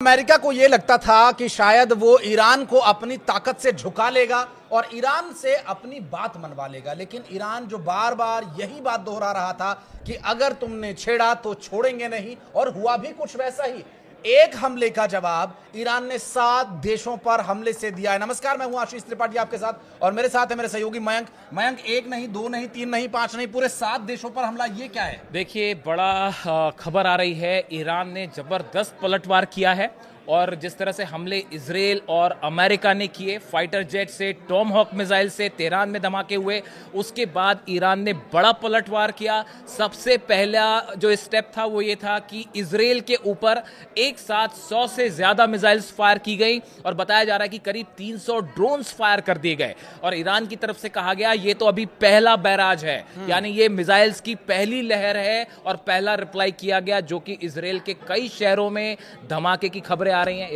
America को यह लगता था कि शायद वो ईरान को अपनी ताकत से झुका लेगा और ईरान से अपनी बात मनवा लेगा, लेकिन ईरान जो बार बार यही बात दोहरा रहा था कि अगर तुमने छेड़ा तो छोड़ेंगे नहीं, और हुआ भी कुछ वैसा ही। एक हमले का जवाब ईरान ने 7 देशों पर हमले से दिया है। नमस्कार, मैं हूं आशीष त्रिपाठी आपके साथ, और मेरे साथ है मेरे सहयोगी मयंक। मयंक, 1 नहीं, 2 नहीं, 3 नहीं, 5 नहीं, पूरे 7 देशों पर हमला, ये क्या है? देखिए, बड़ा खबर आ रही है। ईरान ने जबरदस्त पलटवार किया है, और जिस तरह से हमले इजराइल और अमेरिका ने किए, फाइटर जेट से, टॉमहॉक मिसाइल से तेहरान में धमाके हुए, उसके बाद ईरान ने बड़ा पलटवार किया। सबसे पहला जो स्टेप था वो ये था कि इजराइल के ऊपर एक साथ 100 से ज्यादा मिसाइल्स फायर की गई, और बताया जा रहा है कि करीब 300 ड्रोन्स फायर कर दिए गए। और ईरान की तरफ से कहा गया ये तो अभी पहला बैराज है, यानी ये मिसाइल्स की पहली लहर है, और पहला रिप्लाई किया गया, जो कि इजराइल के कई शहरों में धमाके की खबरें आ रही हैं।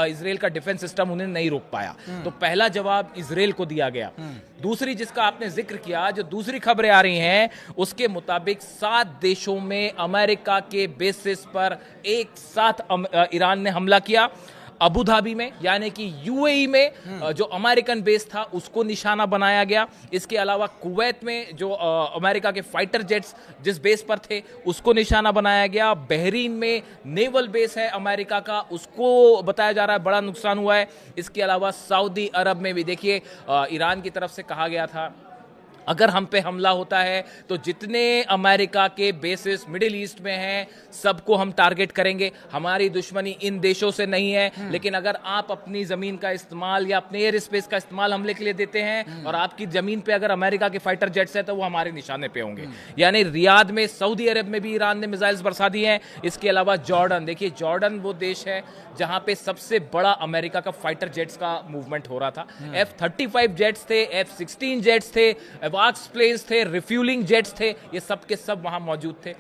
इजराइल का डिफेंस सिस्टम उन्हें नहीं रोक पाया, तो पहला जवाब इजराइल को दिया गया। दूसरी, जिसका आपने जिक्र किया, जो दूसरी खबरें आ रही हैं, उसके मुताबिक 7 देशों में अमेरिका के बेसिस पर एक साथ ईरान ने हमला किया। अबू धाबी में, यानी कि यूएई में जो अमेरिकन बेस था उसको निशाना बनाया गया। इसके अलावा कुवैत में जो अमेरिका के फाइटर जेट्स जिस बेस पर थे उसको निशाना बनाया गया। बहरीन में नेवल बेस है अमेरिका का, उसको बताया जा रहा है बड़ा नुकसान हुआ है। इसके अलावा सऊदी अरब में भी देखिए, ईरान की तरफ से कहा गया था अगर हम पे हमला होता है तो जितने अमेरिका के बेसिस मिडिल ईस्ट में हैं सबको हम टारगेट करेंगे। हमारी दुश्मनी इन देशों से नहीं है, लेकिन अगर आप अपनी जमीन का इस्तेमाल या अपने एयर स्पेस का इस्तेमाल हमले के लिए देते हैं और आपकी जमीन पे अगर अमेरिका के फाइटर जेट्स हैं तो वो हमारे निशाने पे होंगे। यानी रियाद में, सऊदी अरब में भी ईरान ने मिसाइल्स बरसा दी हैं। इसके अलावा जॉर्डन, देखिए जॉर्डन वो देश है जहां पे सबसे बड़ा अमेरिका का फाइटर जेट्स का मूवमेंट हो रहा था। F-35 जेट्स थे, F-16 जेट्स थे, वाक्स प्लेन्स थे, रिफ्यूलिंग जेट्स थे, ये सब के सब वहां मौजूद थे।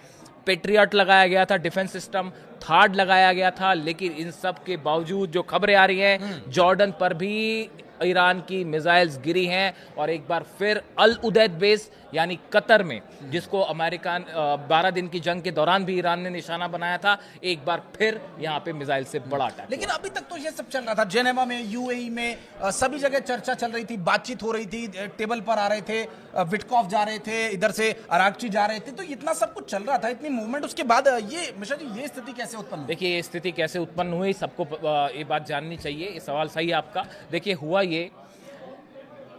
पेट्रियट लगाया गया था डिफेंस सिस्टम, थार्ड लगाया गया था, लेकिन इन सब के बावजूद जो खबरें आ रही हैं, जॉर्डन पर भी ईरान की मिसाइल्स गिरी हैं। और एक बार फिर अल उदैद बेस यानी कतर में, जिसको अमेरिका 12 दिन की जंग के दौरान भी ईरान ने निशाना बनाया था, एक बार फिर यहां पे मिसाइल से बड़ा अटैक। लेकिन अभी तक तो ये सब चल रहा था, जेनेवा में, यूएई में, सभी जगह चर्चा चल रही थी, बातचीत हो रही थी, टेबल पर आ रहे थे, विटकॉफ जा रहे थे, इधर से अरागची जा रहे थे, तो इतना सब कुछ चल रहा था, इतनी मूवमेंट, उसके बाद ये मिश्रा जी, ये स्थिति कैसे उत्पन्न हुई? देखिए, ये स्थिति कैसे उत्पन्न हुई, सबको ये बात जाननी चाहिए। ये सवाल सही है आपका। देखिए, हुआ ये,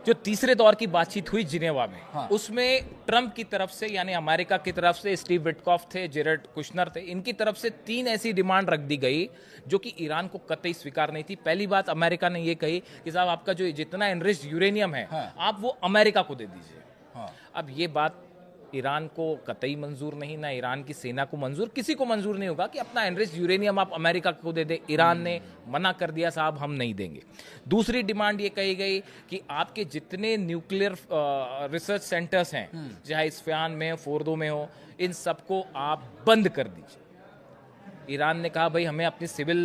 जो तीसरे दौर की बातचीत हुई जिनेवा में, उसमें ट्रंप की तरफ से, यानी अमेरिका की तरफ से स्टीव विटकॉफ थे, जेरेड कुशनर थे, इनकी तरफ से 3 ऐसी डिमांड रख दी गई जो कि ईरान को कतई स्वीकार नहीं थी। पहली बात, अमेरिका ने ये कही कि साहब आपका जो जितना एनरिच्ड यूरेनियम है, आप वो अमेरिका को दे दीजिए। अब ये बात ईरान को कतई मंजूर नहीं, ना ईरान की सेना को मंजूर, किसी को मंजूर नहीं होगा कि अपना एनरिच्ड यूरेनियम आप अमेरिका को दे दे। ईरान ने मना कर दिया, साहब हम नहीं देंगे। दूसरी डिमांड ये कही गई कि आपके जितने न्यूक्लियर रिसर्च सेंटर्स हैं, चाहे इस्फहान में हो, फोर्दो में हो, इन सबको आप बंद कर दीजिए। ईरान ने कहा भाई हमें अपनी सिविल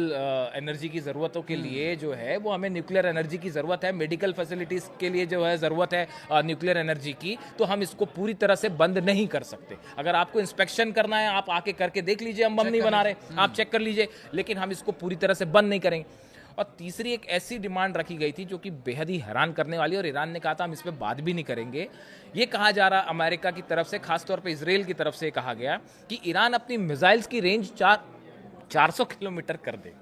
एनर्जी की ज़रूरतों के लिए जो है वो हमें न्यूक्लियर एनर्जी की ज़रूरत है, मेडिकल फैसिलिटीज़ के लिए जो है ज़रूरत है न्यूक्लियर एनर्जी की, तो हम इसको पूरी तरह से बंद नहीं कर सकते। अगर आपको इंस्पेक्शन करना है आप आके करके देख लीजिए, हम बम नहीं बना रहे, आप चेक कर लीजिए, लेकिन हम इसको पूरी तरह से बंद नहीं करेंगे। और तीसरी एक ऐसी डिमांड रखी गई थी जो कि बेहद ही हैरान करने वाली, और ईरान ने कहा था हम इस पर बात भी नहीं करेंगे। ये कहा जा रहा अमेरिका की तरफ से, खासतौर पर इजराइल की तरफ से कहा गया कि ईरान अपनी मिसाइल्स की रेंज 400 किलोमीटर कर दे।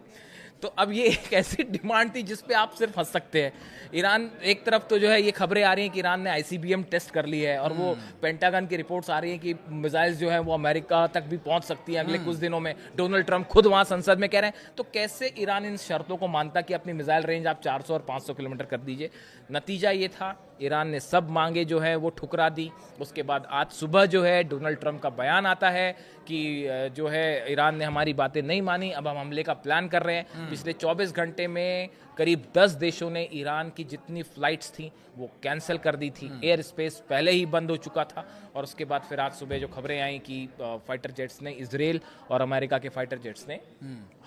तो अब ये एक ऐसी डिमांड थी जिस पे आप सिर्फ हंस सकते हैं। ईरान, एक तरफ तो जो है ये खबरें आ रही हैं कि ईरान ने आईसीबीएम टेस्ट कर ली है, और वो पेंटागन की रिपोर्ट्स आ रही हैं कि मिसाइल्स जो है वो अमेरिका तक भी पहुंच सकती हैं अगले कुछ दिनों में। डोनाल्ड ट्रंप खुद वहां संसद में कह रहे हैं। तो कैसे ईरान इन शर्तों को मानता कि अपनी मिसाइल रेंज आप 400 और 500 किलोमीटर कर दीजिए? नतीजा ये था, ईरान ने सब मांगे जो है वो ठुकरा दी। उसके बाद आज सुबह जो है डोनाल्ड ट्रंप का बयान आता है कि जो है ईरान ने हमारी बातें नहीं मानी, अब हम हमले का प्लान कर रहे हैं। पिछले 24 घंटे में करीब 10 देशों ने ईरान की जितनी फ्लाइट्स थी वो कैंसिल कर दी थी। एयर स्पेस पहले ही बंद हो चुका था, और उसके बाद फिर आज सुबह जो खबरें आई कि फाइटर जेट्स ने, इजराइल और अमेरिका के फाइटर जेट्स ने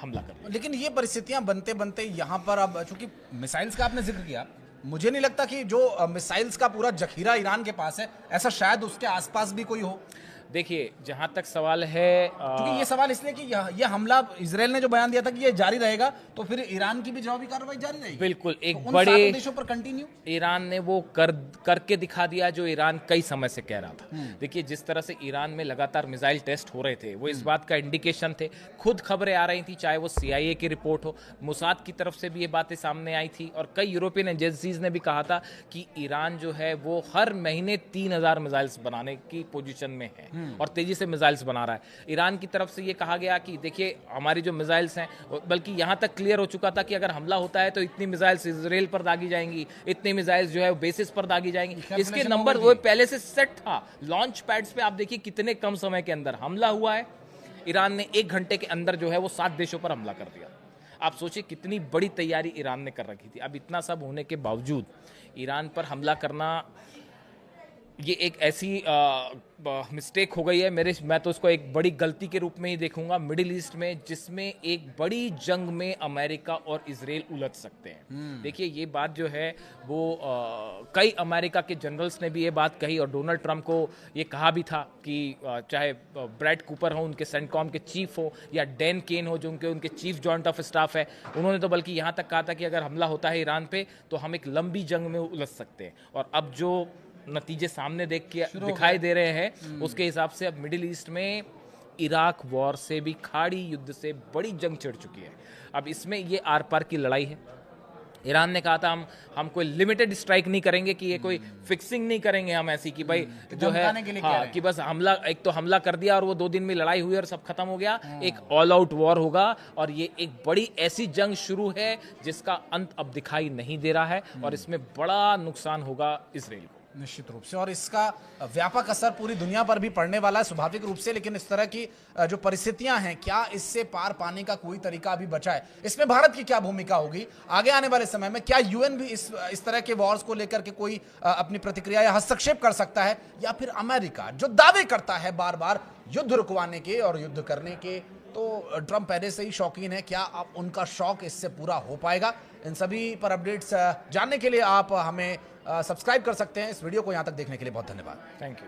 हमला कर दिया। लेकिन ये परिस्थितियां बनते बनते यहाँ पर, अब चूंकि मिसाइल्स का आपने जिक्र किया, मुझे नहीं लगता कि जो मिसाइल्स का पूरा जखीरा ईरान के पास है, ऐसा शायद उसके आसपास भी कोई हो। देखिए, जहां तक सवाल है क्योंकि ये सवाल इसलिए कि यह हमला इसराइल ने जो बयान दिया था कि ये जारी रहेगा, तो फिर ईरान की भी जवाबी कार्रवाई जारी रहेगी। बिल्कुल, एक तो उन बड़े सातों देशों पर कंटिन्यू ईरान ने वो करके दिखा दिया जो ईरान कई समय से कह रहा था। देखिए, जिस तरह से ईरान में लगातार मिसाइल टेस्ट हो रहे थे, वो इस बात का इंडिकेशन थे। खुद खबरें आ रही थी, चाहे वो CIA की रिपोर्ट हो, मोसाद की तरफ से भी ये बातें सामने आई थी, और कई यूरोपियन एजेंसीज ने भी कहा था कि ईरान जो है वो हर महीने 3000 मिसाइल्स बनाने की पोजीशन में है और तेजी से मिसाइल्स बना रहा है। ईरान की तरफ से ये कहा गया कि देखिए, हमारी जो मिसाइल्स हैं, बल्कि यहाँ तक क्लियर हो चुका था कि अगर हमला होता है तो इतनी मिसाइल्स इसराइल पर दागी जाएंगी, इतनी मिसाइल्स जो है बेसिस पर दागी जाएंगी। इसके नंबर वो पहले से सेट था। लॉन्च पैड्स पे आप देखिए कितने कम समय के अंदर हमला हुआ है। ईरान ने 1 घंटे के अंदर जो है वो 7 देशों पर हमला कर दिया। आप सोचिए कितनी बड़ी तैयारी ईरान ने कर रखी थी। अब इतना सब होने के बावजूद ईरान पर हमला करना, ये एक ऐसी मिस्टेक हो गई है मैं तो उसको एक बड़ी गलती के रूप में ही देखूंगा मिडिल ईस्ट में, जिसमें एक बड़ी जंग में अमेरिका और इजराइल उलझ सकते हैं। देखिए, ये बात जो है वो कई अमेरिका के जनरल्स ने भी ये बात कही, और डोनाल्ड ट्रंप को ये कहा भी था कि चाहे ब्रैड कूपर हो, उनके सेंटकॉम के चीफ हो, या डैन केन हो जो उनके चीफ जॉइंट ऑफ स्टाफ है, उन्होंने तो बल्कि यहाँ तक कहा था कि अगर हमला होता है ईरान पे तो हम एक लंबी जंग में उलझ सकते हैं। और अब जो नतीजे सामने दिखाई दे रहे हैं, उसके हिसाब से अब मिडिल ईस्ट में इराक वॉर से भी, खाड़ी युद्ध से बड़ी जंग छिड़ चुकी है। अब इसमें ये आर पार की लड़ाई है। ईरान ने कहा था हम कोई लिमिटेड स्ट्राइक नहीं करेंगे, कि ये कोई फिक्सिंग नहीं करेंगे हम ऐसी कि भाई जो है कि बस हमला, एक तो हमला कर दिया और वो 2 दिन में लड़ाई हुई और सब खत्म हो गया। एक ऑल आउट वॉर होगा, और ये एक बड़ी ऐसी जंग शुरू है जिसका अंत अब दिखाई नहीं दे रहा है, और इसमें बड़ा नुकसान होगा इसराइल को, निश्चित रूप से। और इसका व्यापक असर पूरी दुनिया पर भी पड़ने वाला है स्वाभाविक रूप से। लेकिन इस तरह की जो परिस्थितियां हैं, क्या इससे पार पाने का कोई तरीका अभी बचा है? इसमें भारत की क्या भूमिका होगी आगे आने वाले समय में? क्या UN भी इस तरह के वॉर्स को लेकर के कोई अपनी प्रतिक्रिया या हस्तक्षेप कर सकता है, या फिर अमेरिका जो दावे करता है बार बार युद्ध रुकवाने के और युद्ध करने के, तो ट्रंप पहले से ही शौकीन है, क्या अब उनका शौक इससे पूरा हो पाएगा? इन सभी पर अपडेट्स जानने के लिए आप हमें सब्सक्राइब कर सकते हैं। इस वीडियो को यहाँ तक देखने के लिए बहुत धन्यवाद। Thank you.